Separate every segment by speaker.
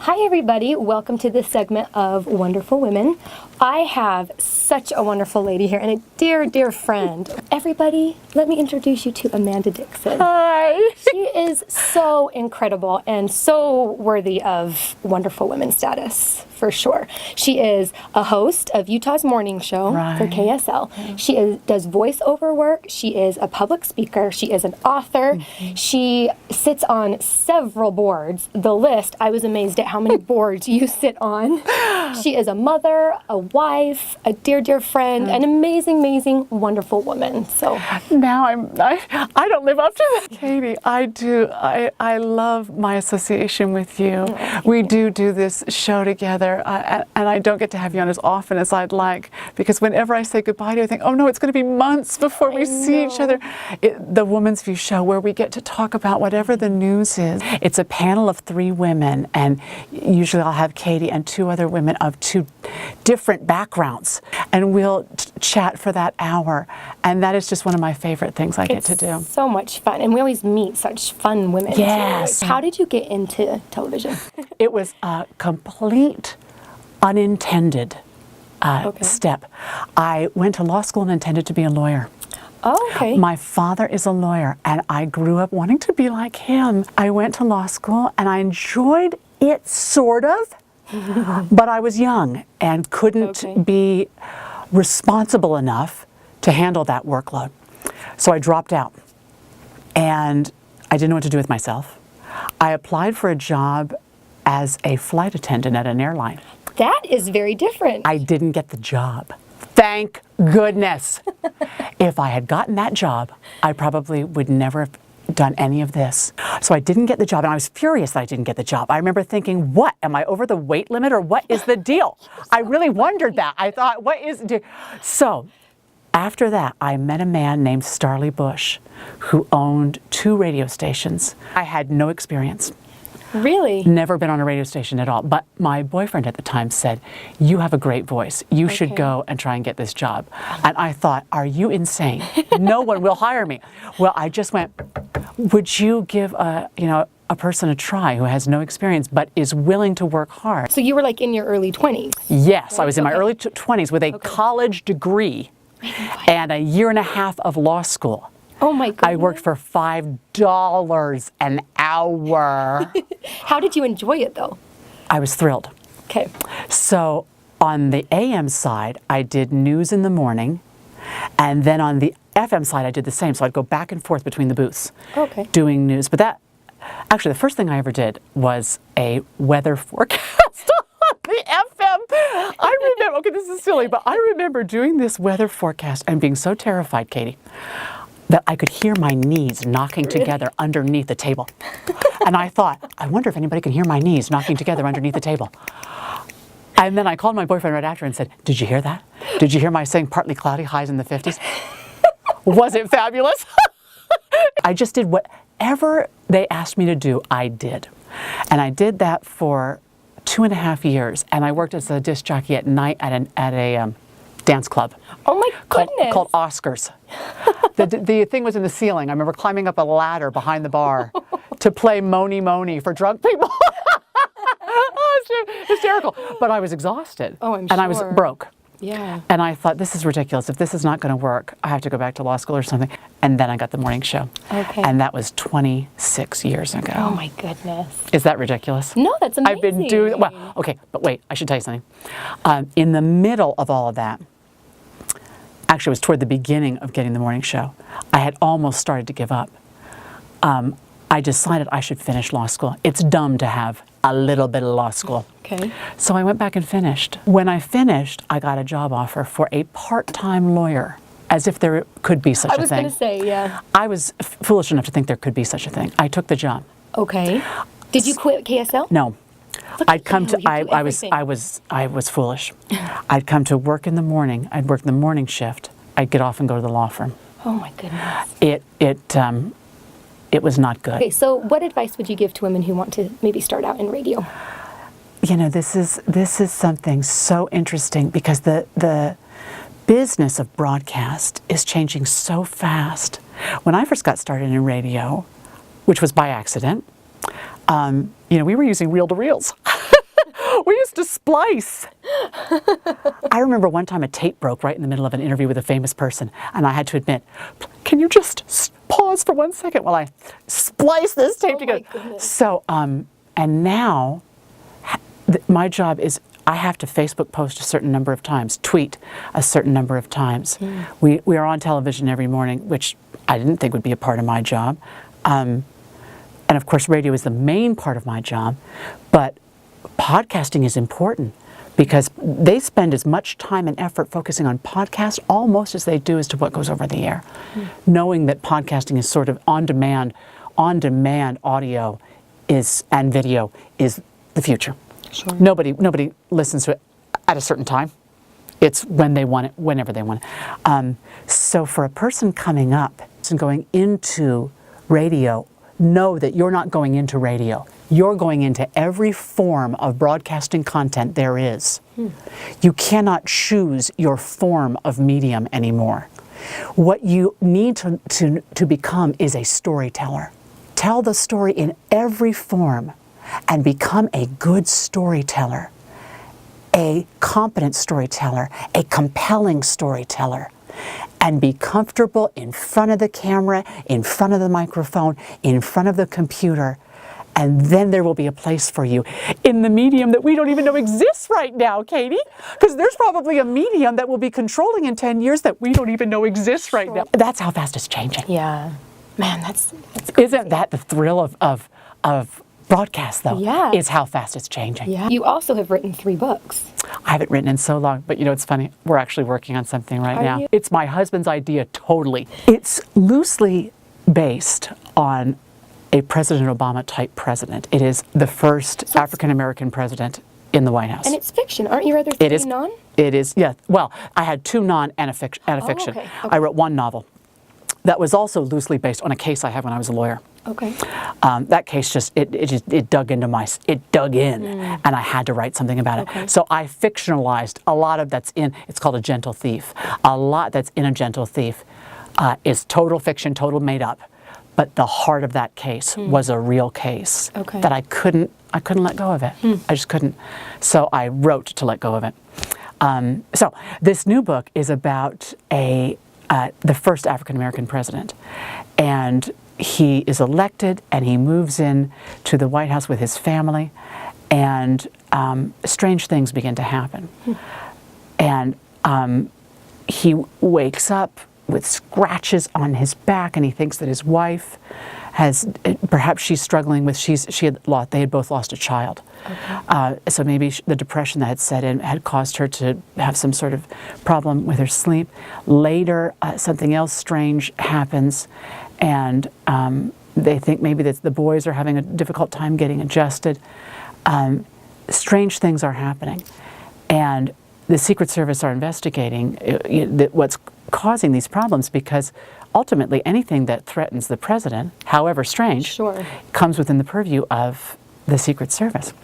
Speaker 1: Hi everybody, welcome to this segment of Wonderful Women. I have such a wonderful lady here and a dear, dear friend. Everybody, let me introduce you to Amanda Dickson.
Speaker 2: Hi.
Speaker 1: She is so incredible and so worthy of Wonderful Women status, for sure. She is a host of Utah's morning show for KSL. She does voiceover work. She is a public speaker. She is an author. She sits on several boards. The list, I was amazed at how many boards you sit on. She is a mother, a wife, a dear, dear friend, an amazing, amazing, wonderful woman. So
Speaker 2: now I don't live up to that, Katie. I do. I love my association with you. We do this show together, and I don't get to have you on as often as I'd like, because whenever I say goodbye to you, I think, oh no, it's going to be months before we see each other. The Woman's View show, where we get to talk about whatever the news is. It's a panel of 3 women, and usually I'll have Katie and 2 other women of 2 different backgrounds, and we'll chat for that hour, and that is just one of my favorite things I get to do.
Speaker 1: So much fun, and we always meet such fun women.
Speaker 2: Yes.
Speaker 1: How did you get into television?
Speaker 2: It was a complete unintended step. I went to law school and intended to be a lawyer.
Speaker 1: Oh, okay.
Speaker 2: My father is a lawyer, and I grew up wanting to be like him. I went to law school, and I enjoyed it, sort of, but I was young and couldn't be responsible enough to handle that workload. So I dropped out, and I didn't know what to do with myself. I applied for a job as a flight attendant at an airline.
Speaker 1: That is very different.
Speaker 2: I didn't get the job. Thank goodness. If I had gotten that job, I probably would never have done any of this. So I didn't get the job, and I was furious that I didn't get the job. I remember thinking, what, am I over the weight limit, or what is the deal? I really wondered that. I thought, what is the... So after that, I met a man named Starley Bush, who owned 2 radio stations. I had no experience.
Speaker 1: Really?
Speaker 2: Never been on a radio station at all. But my boyfriend at the time said, you have a great voice. You should go and try and get this job. And I thought, are you insane? No one will hire me. Well, I just went, would you give a person a try who has no experience but is willing to work hard?
Speaker 1: So you were like in your early 20s?
Speaker 2: Yes, I was in my early 20s with a college degree and a year and a half of law school.
Speaker 1: Oh my goodness.
Speaker 2: I worked for $5 an hour.
Speaker 1: How did you enjoy it though?
Speaker 2: I was thrilled.
Speaker 1: Okay.
Speaker 2: So on the AM side, I did news in the morning, and then on the FM side, I did the same. So I'd go back and forth between the booths doing news. But actually, the first thing I ever did was a weather forecast on the FM. I remember, okay, this is silly, but I remember doing this weather forecast and being so terrified, Katie, that I could hear my knees knocking together underneath the table. And I thought, I wonder if anybody can hear my knees knocking together underneath the table. And then I called my boyfriend right after and said, did you hear that? Did you hear my saying partly cloudy, highs in the 50s? Was it fabulous? I just did whatever they asked me to do, I did. And I did that for 2.5 years. And I worked as a disc jockey at night at a dance club.
Speaker 1: Oh my goodness.
Speaker 2: Called Oscars. The thing was in the ceiling. I remember climbing up a ladder behind the bar to play Moni Moni for drunk people. Oh, it's hysterical. But I was exhausted.
Speaker 1: Oh, I'm sure.
Speaker 2: And I was broke.
Speaker 1: Yeah.
Speaker 2: And I thought, this is ridiculous. If this is not going to work, I have to go back to law school or something. And then I got the morning show.
Speaker 1: Okay.
Speaker 2: And that was 26 years ago.
Speaker 1: Oh my goodness.
Speaker 2: Is that ridiculous?
Speaker 1: No, that's amazing.
Speaker 2: I've been doing, well, okay, but wait, I should tell you something. In the middle of all of that, actually it was toward the beginning of getting the morning show, I had almost started to give up. I decided I should finish law school. It's dumb to have a little bit of law school.
Speaker 1: Okay.
Speaker 2: So I went back and finished. When I finished, I got a job offer for a part-time lawyer, as if there could be such a thing.
Speaker 1: I was going to say, yeah.
Speaker 2: I was foolish enough to think there could be such a thing. I took the job.
Speaker 1: Okay. Did you quit KSL?
Speaker 2: No. I'd come to, I was foolish. I'd come to work in the morning. I'd work the morning shift. I'd get off and go to the law firm.
Speaker 1: Oh my goodness.
Speaker 2: It was not good.
Speaker 1: Okay, so what advice would you give to women who want to maybe start out in radio?
Speaker 2: You know, this is something so interesting, because the business of broadcast is changing so fast. When I first got started in radio, which was by accident, we were using reel-to-reels. We used to splice. I remember one time a tape broke right in the middle of an interview with a famous person, and I had to admit, can you just pause for 1 second while I splice this tape together?
Speaker 1: My goodness.
Speaker 2: So, and now my job is I have to Facebook post a certain number of times, tweet a certain number of times. We are on television every morning, which I didn't think would be a part of my job. And of course, radio is the main part of my job, but podcasting is important because they spend as much time and effort focusing on podcasts almost as they do as to what goes over the air. Knowing that podcasting is sort of on-demand audio and video is the future.
Speaker 1: Sure.
Speaker 2: Nobody listens to it at a certain time. It's when they want it, whenever they want it. So for a person coming up and going into radio, know that you're not going into radio. You're going into every form of broadcasting content there is. You cannot choose your form of medium anymore. What you need to become is a storyteller. Tell the story in every form and become a good storyteller, a competent storyteller, a compelling storyteller, and be comfortable in front of the camera, in front of the microphone, in front of the computer, and then there will be a place for you in the medium that we don't even know exists right now, Katie, because there's probably a medium that will be controlling in 10 years that we don't even know exists right now. That's how fast it's changing.
Speaker 1: Yeah. Man, that's crazy.
Speaker 2: Isn't that the thrill of broadcast, though?
Speaker 1: Yeah.
Speaker 2: Is how fast it's changing.
Speaker 1: Yeah. You also have written 3 books.
Speaker 2: I haven't written in so long, but you know, it's funny. We're actually working on something right
Speaker 1: Are
Speaker 2: now.
Speaker 1: you?
Speaker 2: It's my husband's idea, totally. It's loosely based on a President Obama type president. It is the first African-American president in the White House.
Speaker 1: And it's fiction. Aren't you rather
Speaker 2: It is
Speaker 1: non?
Speaker 2: It is, yeah. Well, I had 2 non and a fiction.
Speaker 1: Okay.
Speaker 2: I wrote 1 novel that was also loosely based on a case I had when I was a lawyer.
Speaker 1: Okay.
Speaker 2: That case just dug in, and I had to write something about it. So I fictionalized a lot of that's in. It's called A Gentle Thief. A lot that's in A Gentle Thief is total fiction, total made up. But the heart of that case was a real case that I couldn't let go of it. I just couldn't. So I wrote to let go of it. So this new book is about the first African American president, and he is elected and he moves in to the White House with his family, and strange things begin to happen. And he wakes up with scratches on his back, and he thinks that his wife has, perhaps she's struggling with, they had both lost a child. So maybe the depression that had set in had caused her to have some sort of problem with her sleep. Later, something else strange happens, and they think maybe that the boys are having a difficult time getting adjusted. Strange things are happening, and the Secret Service are investigating what's causing these problems, because ultimately anything that threatens the president, however strange, comes within the purview of the Secret Service.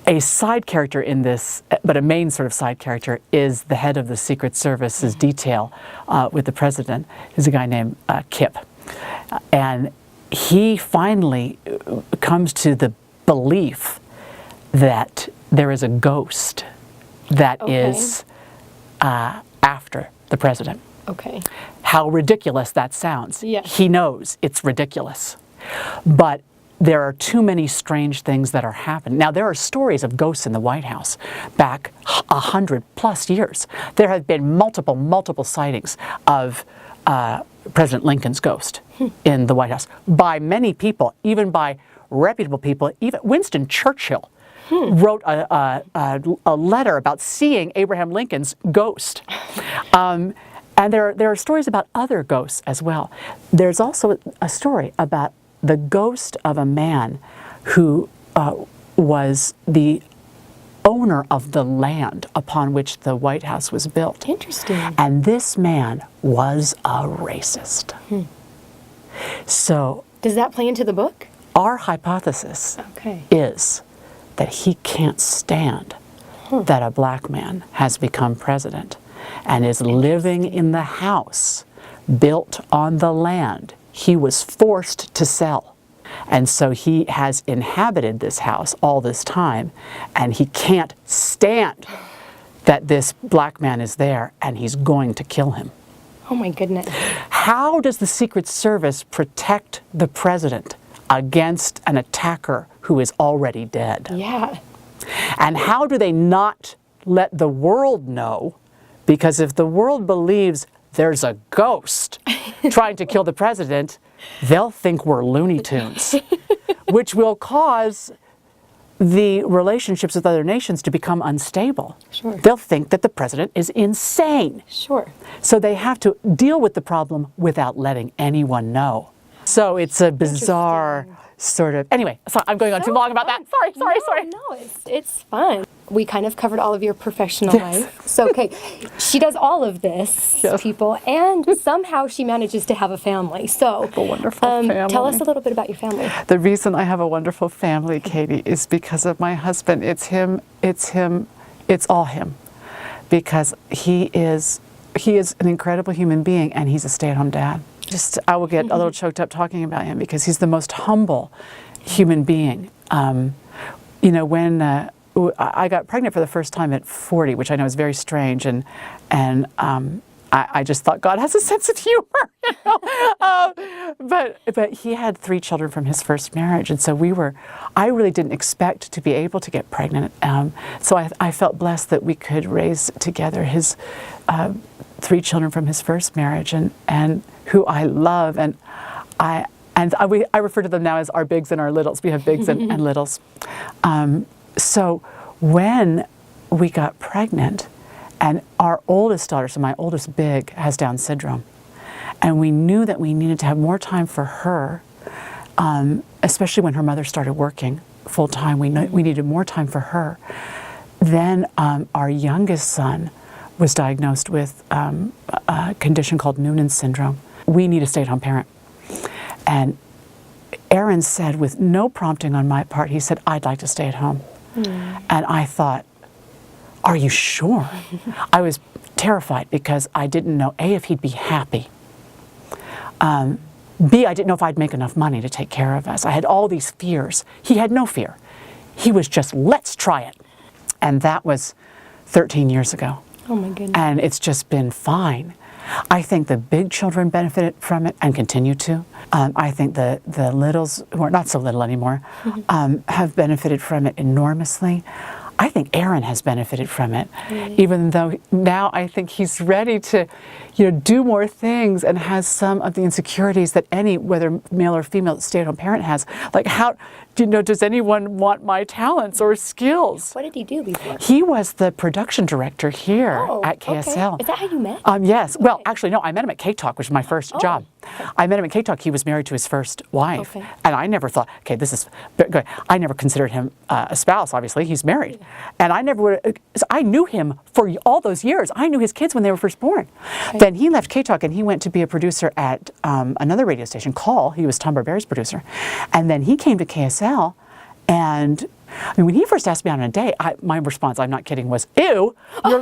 Speaker 2: A side character in this, but a main sort of side character, is the head of the Secret Service's detail with the president. Is a guy named Kip. And he finally comes to the belief that there is a ghost that is after the president.
Speaker 1: Okay.
Speaker 2: How ridiculous that sounds.
Speaker 1: Yeah.
Speaker 2: He knows it's ridiculous. But there are too many strange things that are happening. Now, there are stories of ghosts in the White House back 100+ years. There have been multiple sightings of President Lincoln's ghost in the White House by many people, even by reputable people. Even Winston Churchill wrote a letter about seeing Abraham Lincoln's ghost. And there are stories about other ghosts as well. There's also a story about the ghost of a man who was the owner of the land upon which the White House was built.
Speaker 1: Interesting.
Speaker 2: And this man was a racist. So,
Speaker 1: does that play into the book?
Speaker 2: Our hypothesis is that he can't stand that a black man has become president and is living in the house built on the land he was forced to sell. And so he has inhabited this house all this time, and he can't stand that this black man is there, and he's going to kill him.
Speaker 1: Oh my goodness.
Speaker 2: How does the Secret Service protect the president against an attacker who is already dead?
Speaker 1: Yeah.
Speaker 2: And how do they not let the world know? Because if the world believes there's a ghost trying to kill the president, they'll think we're Looney Tunes, which will cause the relationships with other nations to become unstable.
Speaker 1: Sure.
Speaker 2: They'll think that the president is insane.
Speaker 1: Sure.
Speaker 2: So they have to deal with the problem without letting anyone know. So it's a bizarre sort of, anyway, so I'm going on too long about that. Sorry.
Speaker 1: No, it's fun. We kind of covered all of your professional life. So, okay, she does all of this, people, and somehow she manages to have a family. So,
Speaker 2: A wonderful family.
Speaker 1: Tell us a little bit about your family.
Speaker 2: The reason I have a wonderful family, Katie, is because of my husband. It's him, it's all him. Because he is an incredible human being, and he's a stay-at-home dad. I will get a little choked up talking about him because he's the most humble human being. You know, when I got pregnant for the first time at 40, which I know is very strange, and I just thought God has a sense of humor, you know? But he had 3 children from his first marriage, and so I really didn't expect to be able to get pregnant. So I felt blessed that we could raise together his 3 children from his first marriage, and who I love, and I refer to them now as our bigs and our littles. We have bigs and littles. So when we got pregnant, and our oldest daughter, so my oldest big, has Down syndrome, and we knew that we needed to have more time for her, especially when her mother started working full time. We needed more time for her. Then our youngest son was diagnosed with a condition called Noonan syndrome. We need a stay-at-home parent. And Aaron said, with no prompting on my part, he said, I'd like to stay at home. And I thought, are you sure? I was terrified because I didn't know, A, if he'd be happy. B, I didn't know if I'd make enough money to take care of us. I had all these fears. He had no fear. He was just, let's try it. And that was 13 years ago.
Speaker 1: Oh my goodness.
Speaker 2: And it's just been fine. I think the big children benefited from it and continue to. I think the littles, who are not so little anymore, have benefited from it enormously. I think Aaron has benefited from it, even though now I think he's ready to, do more things and has some of the insecurities that any, whether male or female, stay-at-home parent has. Like, how, does anyone want my talents or skills?
Speaker 1: What did he do before?
Speaker 2: He was the production director here at KSL.
Speaker 1: Okay. Is that how you met?
Speaker 2: Yes. Okay. Well, actually, no, I met him at Cake Talk, which was my first job. Okay. I met him at Cake Talk. He was married to his first wife. Okay. And I never thought, this is good. I never considered him a spouse, obviously. He's married. And I never would, I knew him for all those years. I knew his kids when they were first born. Okay. Then he left Cake Talk and he went to be a producer at another radio station, Call. He was Tom Barberi's producer. And then he came to KSL, and when he first asked me out on a date, my response, I'm not kidding, was, ew,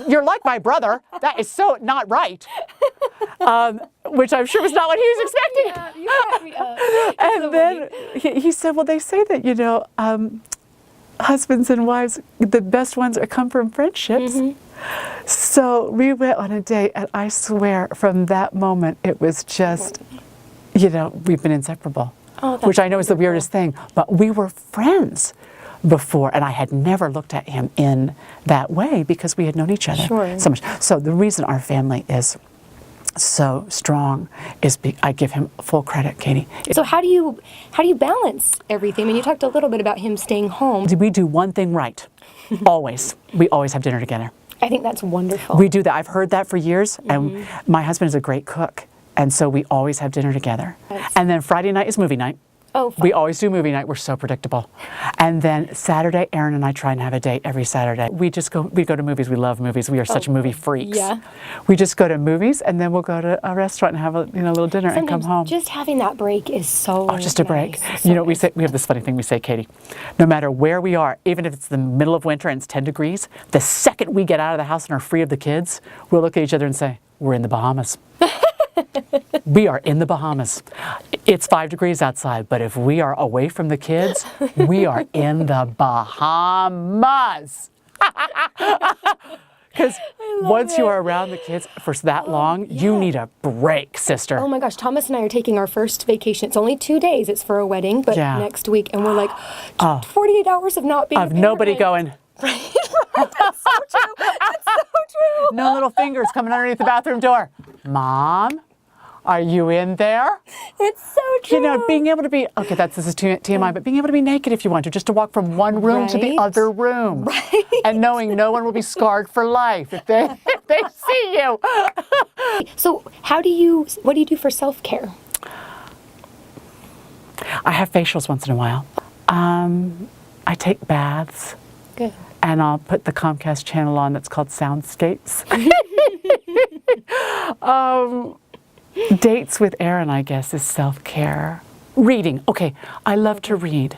Speaker 2: you're like my brother. That is so not right. Which I'm sure was not what he was expecting. And then he said, well, they say that, husbands and wives, the best ones come from friendships. So we went on a date, and I swear from that moment, it was just, we've been inseparable. Which I know is the weirdest thing, but we were friends before, and I had never looked at him in that way because we had known each other so much. So the reason our family is so strong is I give him full credit, Katie.
Speaker 1: So how do you balance everything? I mean, you talked a little bit about him staying home.
Speaker 2: We do one thing right, always. We always have dinner together.
Speaker 1: I think that's wonderful.
Speaker 2: We do that. I've heard that for years, and my husband is a great cook. And so we always have dinner together. And then Friday night is movie night.
Speaker 1: Oh, fun.
Speaker 2: We always do movie night. We're so predictable. And then Saturday, Aaron and I try and have a date every Saturday. We go to movies. We love movies. We are such movie freaks. Yeah. We just go to movies, and then we'll go to a restaurant and have a little dinner and come home.
Speaker 1: Just having that break is so
Speaker 2: just a break.
Speaker 1: So
Speaker 2: we have this funny thing we say, Katie. No matter where we are, even if it's the middle of winter and it's 10 degrees, the second we get out of the house and are free of the kids, we'll look at each other and say, we're in the Bahamas. We are in the Bahamas. It's 5 degrees outside, but if we are away from the kids, we are in the Bahamas. Because once you are around the kids for that long, you need a break, sister.
Speaker 1: Oh my gosh, Thomas and I are taking our first vacation. It's only 2 days. It's for a wedding, but next week, and we're like 48 hours of not being
Speaker 2: of nobody going.
Speaker 1: Right. That's so true. That's so true.
Speaker 2: No little fingers coming underneath the bathroom door. Mom, are you in there?
Speaker 1: It's so true.
Speaker 2: You know, being able to be, okay, this is TMI, but being able to be naked if you want to, just to walk from one room to the other room.
Speaker 1: Right.
Speaker 2: And knowing no one will be scarred for life if they see you.
Speaker 1: So what do you do for self-care?
Speaker 2: I have facials once in a while. I take baths.
Speaker 1: Good.
Speaker 2: And I'll put the Comcast channel on that's called Soundscapes. Dates with Aaron, I guess, is self-care. Reading. Okay, I love to read.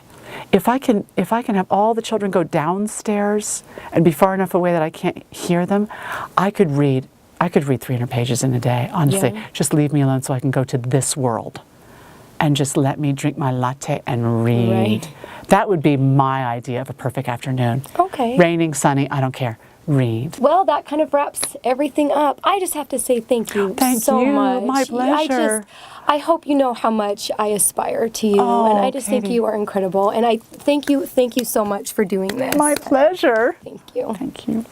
Speaker 2: If I can have all the children go downstairs and be far enough away that I can't hear them, I could read 300 pages in a day, honestly.
Speaker 1: Yeah.
Speaker 2: Just leave me alone so I can go to this world and just let me drink my latte and read.
Speaker 1: Right.
Speaker 2: That would be my idea of a perfect afternoon.
Speaker 1: Okay.
Speaker 2: Raining, sunny, I don't care. Read.
Speaker 1: Well, that kind of wraps everything up. I just have to say thank you so much.
Speaker 2: My pleasure.
Speaker 1: I hope you know how much I aspire to you, and I just think
Speaker 2: Katie.
Speaker 1: you are incredible. And I thank you so much for doing this.
Speaker 2: My pleasure.
Speaker 1: Thank you.
Speaker 2: Thank you.